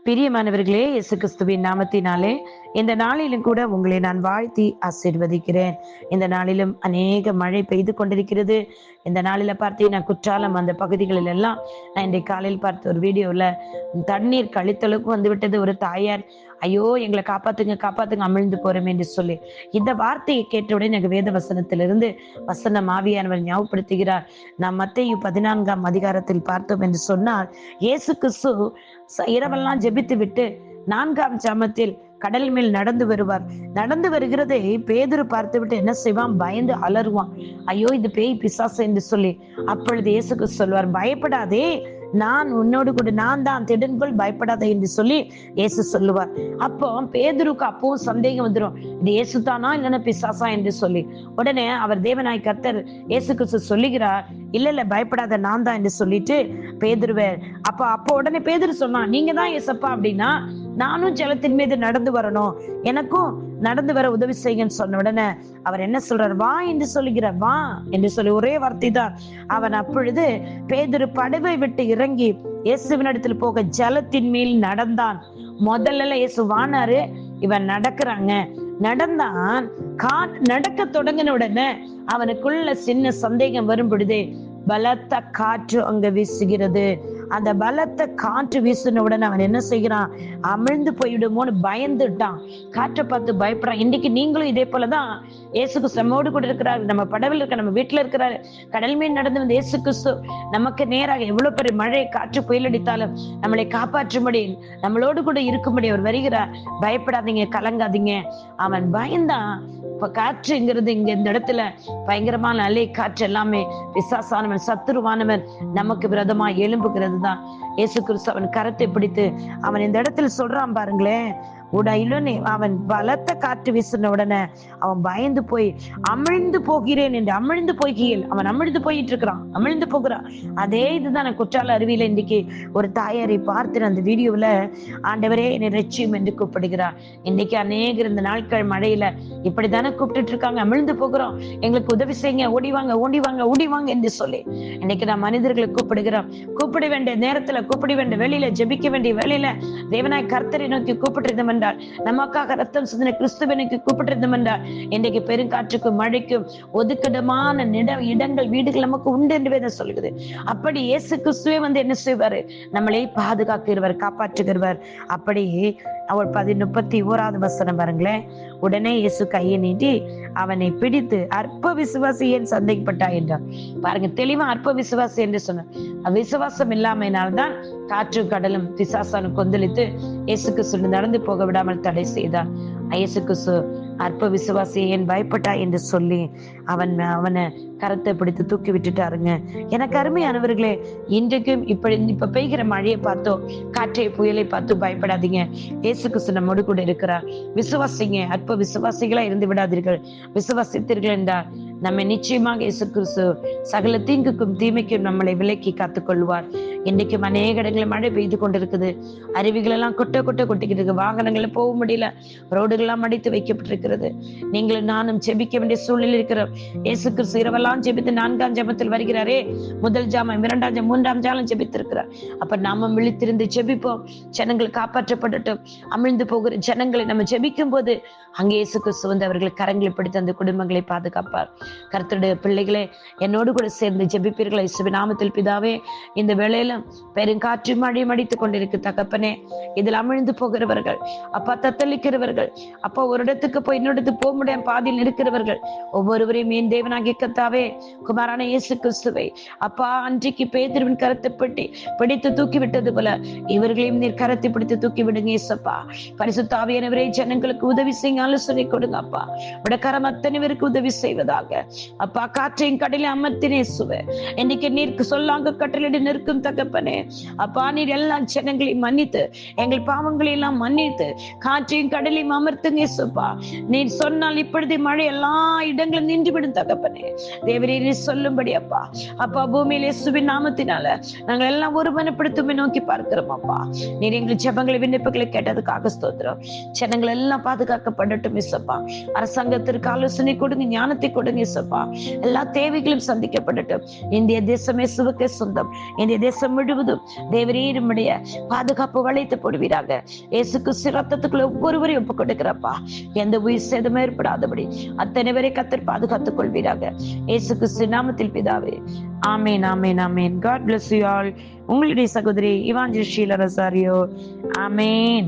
பிரியமானவர்களே, இயேசு கிறிஸ்துவின் நாமத்தினாலே இந்த நாளிலும் கூட உங்களை நான் வாழ்த்தி ஆசீர்வதிக்கிறேன். இந்த நாளிலும் அநேக மழை பெய்து கொண்டிருக்கிறது. இந்த நாளில பார்த்தீங்கன்னா குற்றாலம் அந்த பகுதிகளில் எல்லாம் நான் இன்றைக்கு காலையில் பார்த்த ஒரு வீடியோல தண்ணீர் கழித்தளவுக்கு வந்து விட்டது. ஒரு தாயார், ஐயோ எங்களை காப்பாத்துங்க காப்பாத்துங்க, அமிழ்ந்து போறோம் என்று சொல்லி இந்த வார்த்தையை கேட்டவுடன் எனக்கு வேத வசனத்திலிருந்து வசனம் ஆவியானவர் ஞாபகப்படுத்துகிறார். நாம் மத்தேயு 14ஆம் அதிகாரத்தில் பார்த்தோம் என்று சொன்னால், இயேசு கிறிஸ்து இரவெல்லாம் ஜெபித்து விட்டு 4ஆம் ஜாமத்தில் கடல் மேல் நடந்து வருவார். நடந்து வருகிறதை பேதுரு பார்த்து விட்டு என்ன செய்வான்? பயந்து அலறுவான். ஐயோ இது பேய் பிசாசு என்று சொல்லி. அப்பொழுது இயேசு கிறிஸ்து சொல்வார், பயப்படாதே, நான் உன்னோடு கூட, நான் தான், திடன்கொள், பயப்படாதே என்று சொல்லி இயேசு சொல்லுவார். அப்போ பேதுருக்கு அப்பவும் சந்தேகம் வந்துடும், இது இயேசு தானா இல்லைன்னா பிசாசா என்று சொல்லி. உடனே அவர் தேவனாய் கர்த்தர் இயேசு கிறிஸ்து சொல்லுகிறார், இல்ல பயப்படாத, நான் தான் என்று சொல்லிட்டு பேதுருவே. அப்போ உடனே பேதுரு சொன்னான், நீங்க தான் இயேசப்பா அப்படின்னா நானும் ஜலத்தின் மீது நடந்து வரணும், எனக்கும் நடந்து வர உதவி செய்யுன்னு சொன்ன உடனே அவர் என்ன சொல்றார்? வா என்று சொல்லுகிறார். வா என்று சொல்லி ஒரே வார்த்தை தான். அவன் அப்பொழுது பேதுரு படவை விட்டு இறங்கி இயேசுவினிடத்தில் போக ஜலத்தின் மேல் நடந்தான். முதல்ல இயேசு வானாரு, இவன் நடக்கிறாங்க. நடந்தான். நடக்க தொடங்கின உடனே அவனுக்குள்ள சின்ன சந்தேகம் வரும் பொழுதே பலத்த காற்று அங்க வீசுகிறது. அந்த பலத்த காற்று வீசின உடனே அவன் என்ன செய்கிறான்? அமிழ்ந்து போய்விடுமோன்னு பயந்துட்டான். காற்றை பார்த்து பயப்படுறான். இன்னைக்கு நீங்களும் இதே போலதான் இயேசு கிறிஸ்து நம்மோடு கூட இருக்கிறார். நம்ம படவில் இருக்க, நம்ம வீட்டுல இருக்கிறாரு. கடல் மீன் நடந்து வந்து இயேசு கிறிஸ்து நமக்கு நேராக எவ்வளவு பெரிய மழை காற்று புயல் அடித்தாலும் நம்மளை காப்பாற்றும்படி, நம்மளோடு கூட இருக்கும்படி அவர் வருகிறார். பயப்படாதீங்க, கலங்காதீங்க. அவன் பயந்தான். இப்ப காற்றுங்கிறது இங்க இந்த இடத்துல பயங்கரமான அலை காற்று எல்லாமே பிசாசானவன், சத்துருவானவன் நமக்கு விரோதமா எழும்புகிறது தான். இயேசு கிறிஸ்து அவன் கரத்தை பிடித்து அவன் இந்த இடத்துல சொல்றான் பாருங்களேன், உடனே அவன் பலத்த காற்று வீசின உடனே அவன் பயந்து போய் அமிழ்ந்து போகிறேன் என்று அமிழ்ந்து போய்கியல் அவன் அமிழ்ந்து போயிட்டு இருக்கிறான், அமிழ்ந்து போகிறான். அதே இதுதான் குற்றால அருவியில இன்னைக்கு ஒரு தாயாரை பார்த்து அந்த வீடியோல, ஆண்டவரே என்னை ரட்சியும் என்று கூப்பிடுகிறார். இன்னைக்கு அநேகர் இந்த நாட்கள் மழையில இப்படித்தானே கூப்பிட்டு இருக்காங்க, அமிழ்ந்து போகிறோம், எங்களுக்கு உதவி செய்யுங்க, ஓடிவாங்க ஓடிவாங்க ஓடிவாங்க என்று சொல்லி. இன்னைக்கு நான் மனிதர்களை கூப்பிடுகிறோம். கூப்பிட வேண்டிய நேரத்துல, கூப்பிட வேண்டிய வேலையில, ஜெபிக்க வேண்டிய வேலையில தேவனாய் கர்த்தரை நோக்கி கூப்பிட்டு என்றால், நமக்காக ரத்தம் சிந்தின கிறிஸ்துவனுக்கு கூப்பிட்டிருந்தோம் என்றால், இன்றைக்கு பெருங்காற்றுக்கும் மழைக்கும் ஒதுக்கிடமான இடங்கள், வீடுகள் நமக்கு உண்டு என்று வேதம் சொல்லுகிறது. அப்படி இயேசு கிறிஸ்துவே வந்து என்ன செய்வாரு? நம்மளை பாதுகாக்கிறவர், காப்பாற்றுகிறவர். அப்படி அவள் 31ஆவது வசனம் பாருங்களேன். உடனே இயேசு கையை நீட்டி அவனை பிடித்து, அற்ப விசுவாசி ஏன் சந்தேகப்பட்டாய் என்றார். பாருங்க, தெளிவா அற்ப விசுவாசி என்று சொன்னார். விசுவாசம் இல்லாமையினால்தான் காற்று கடலும் பிசாசானும் கொந்தளித்து இயேசு கிறிஸ்து நடந்து போக விடாமல் தடை செய்தார். இயேசு கிறிஸ்து அற்ப விசுவாசி ஏன் பயப்பட்டா என்று சொல்லி அவனை கரத்தை பிடித்து தூக்கி விட்டுட்டாருங்க. எனக்கு அருமையானவர்களே, இன்றைக்கும் இப்ப பெய்கிற மழையை பார்த்தோ, காற்றை புயலை பார்த்து பயப்படாதீங்க. இயேசு கிறிஸ்து நம்மோடு கூட இருக்கிறார். விசுவாசிங்க, அற்ப விசுவாசிகளா இருந்து விடாதீர்கள். விசுவாசித்தீர்கள் என்றால் நம்ம நிச்சயமாக இயேசு கிறிஸ்து சகல தீங்குக்கும் தீமைக்கும் நம்மளை விலக்கி காத்துக் கொள்வார். இன்னைக்கும் அநேக இடங்களில் மழை பெய்து கொண்டிருக்குது. அருவிகள் எல்லாம் கொட்டிக்கிட்டு இருக்கு. வாகனங்களை போக முடியல. ரோடுகள் எல்லாம் அடித்து வைக்கப்பட்டிருக்கிறது. நீங்களும் நானும் ஜெபிக்க வேண்டிய சூழ்நிலை இருக்கிறோம். இயேசு கிறிஸ்து இரவெல்லாம் ஜெபித்து 4ஆம் ஜெபத்தில் வருகிறாரே. முதல் ஜாமம், 2ஆம் ஜாமம், 3ஆம் ஜாமம் ஜெபித்திருக்கிறார். அப்ப நாம விழித்திருந்து ஜெபிப்போம். ஜனங்கள் காப்பாற்றப்படட்டும். அமிழ்ந்து போகிற ஜனங்களை நம்ம ஜெபிக்கும் போது அங்கே இயேசு கிறிஸ்து வந்து அவர்களை கரங்களை பிடித்து அந்த குடும்பங்களை பாதுகாப்பார். கர்த்தருடைய பிள்ளைகளே, என்னோடு கூட சேர்ந்து ஜெபிப்பீர்கள். இயேசுவின் நாமத்தில் பிதாவே, இந்த வேளையில பெருங்காற்று மழையும் அடித்துக் கொண்டிருக்கு தகப்பனே. இதில் அமிழ்ந்து போகிறவர்கள், அப்பா தத்தளிக்கிறவர்கள், அப்பா ஒரு இடத்துக்கு போய் இன்னொரு இடத்துக்கு போக முடியாம பாதியில் இருக்கிறவர்கள் ஒவ்வொருவரையும் என் தேவனாகிய கர்த்தாவே, குமாரான இயேசு கிறிஸ்துவை அப்பா அன்றைக்கு பேதுருவின் கரத்தை பிடித்து தூக்கி விட்டது போல இவர்களையும் நீர் கரத்தை பிடித்து தூக்கி விடுங்க இயேசப்பா. பரிசுத்த ஆவியானவரே, ஜனங்களுக்கு உதவி செய்ய ஆலோசனை கொடுங்க அப்பா. விடக்கரம் அத்தனை பேருக்கு உதவி செய்வதாக அப்பா. காற்றையும் கடலையும் அமர்த்தினே இயேசுவே, இன்னைக்கு நீர் சொல்லாங்க கட்டளையிட்டு நிற்கும் தகப்பனே. அப்பா, நீர் எல்லா ஜனங்களையும் மன்னித்து, எங்கள் பாவங்களை எல்லாம் மன்னித்து, காற்றையும் கடலையும் அமர்த்துங்க இயேசுப்பா. நீர் சொன்னால் இப்பொழுது மழை எல்லா இடங்களும் நின்று விடும் தகப்பனே. தேவரே, நீர் சொல்லும்படி அப்பா. அப்பா, பூமியில் இயேசுவின் நாமத்தினால நாங்கள் எல்லாம் ஒருமனப்படுத்துமே நோக்கி பார்க்கிறோம் அப்பா. நீர் எங்கள் ஜெபங்களை, விண்ணப்பங்களை கேட்டதுக்காக ஸ்தோத்திரம். ஜனங்கள் எல்லாம் பாதுகாக்கப்படட்டும் இயேசுப்பா. அரசாங்கத்திற்கு ஆலோசனை கொடுங்க, ஞானத்தை கொடுங்க இயேசுப்பா. எல்லா தேவைகளும் சந்திக்கப்படட்டும். இந்திய தேசமே இயேசுவுக்கே சொந்தம். இந்திய தேசம் தேசம் முழுவதும் தேவரீருடைய பாதுகாப்பு வளைத்து போடுவீராக. இயேசு கிறிஸ்து ரத்தத்துக்குள்ள ஒவ்வொருவரையும் ஒப்புக் கொடுக்கிறப்பா. எந்த உயிர் சேதம் ஏற்படாதபடி அத்தனை பேரை கர்த்தர் பாதுகாத்துக் கொள்வீராக. இயேசு கிறிஸ்து நாமத்தில் பிதாவே, ஆமேன், ஆமேன், ஆமேன். God bless you all. உங்களுடைய சகோதரி இவாஞ்சலிஸ்ட் ஷீலா ரொசாரியோ. ஆமேன்.